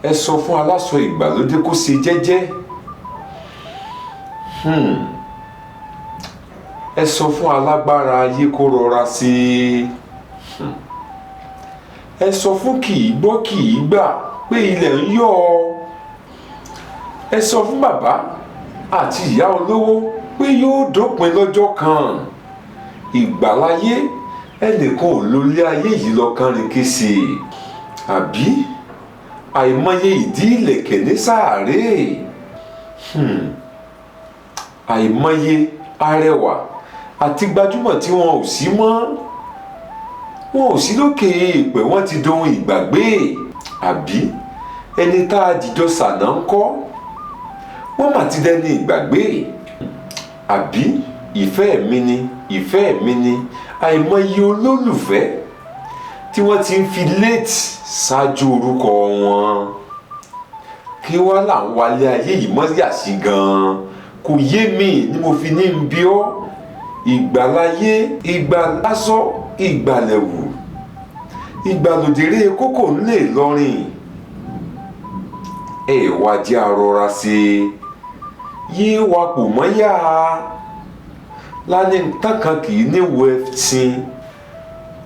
ẹ sọ fún aláṣọ ìgbàlódé kó ṣe jẹ́jẹ́. ẹ sọ fún alágbára ayé kó rọra sí i. ẹ sọ fún kì í gbọ́ kì í gbà pé ilẹ̀ ń yọ̀ ọ́. ẹ sọ fún bàbá àti ìyá olówó pé yóò dópin lọ́jọ́ kan. ìgbàláyé ẹnìkan ò lólé ayé yìí lọ́kàn rìn kése. àbí àìmọye ìdí ìlẹ̀kẹ̀ ní sàárè. àìmọye arẹwà àti gbajúmọ̀ tí wọn ò sí mọ́. wọn ò sí lókè èèpẹ̀ wọ́n ti dohun ìgbàgbé. àbí ẹni tá a dìjọ sànà ń kọ́ wọ́n mà ti dẹni ìgbàgbé. àbí ìfẹ́ mi ni ìfẹ́ mi ni àìmọye olólùfẹ́ tí wọ́n ti ń fi late ṣáájú orúkọ wọn. kí wá là ń wálé ayé yìí mọ́ yà sí gan-an kò yé mi ni mo fi ní ń bí ọ́. ìgbàláyé ìgbàlásọ ìgbàlẹ̀wù ìgbàlódéré kókò ńlè lọ́rìn. ẹ wá jẹ́ arọra ṣe yé wa kò mọ́ yá lálẹ́ nǹkan kan kì í níwò ẹ̀sìn.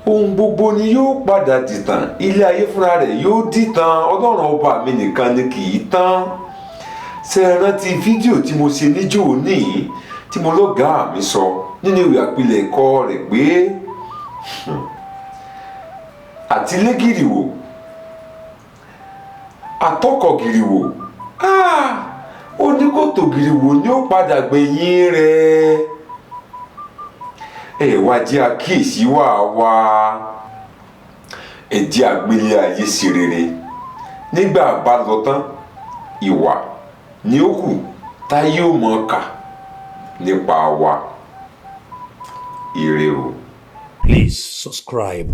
ohun gbogbo ni yóò padà dìtàn ilé ayé fúnra rẹ̀ yóò dìtàn ọlọ́run ọba mi nìkan ni kì í tán. ṣé ẹ rántí fídíò tí mo ṣe níjó ní tí mo lọ́gàá mi sọ nínú ìwé àpilẹ̀kọ rẹ̀ pé àtilé gìrìwò àtọkọ gìrìwò ó ní kòtò gìrìwò ni ó padà gbẹ̀yìn rẹ̀. ẹ wá jẹ́ àkíyèsí wá ẹ jẹ́ àgbélé ayé sí rere. nígbà bá lọ tán ìwà ni ó kù táyé ó mọ̀ ká nípa wa. Ire o. Please subscribe.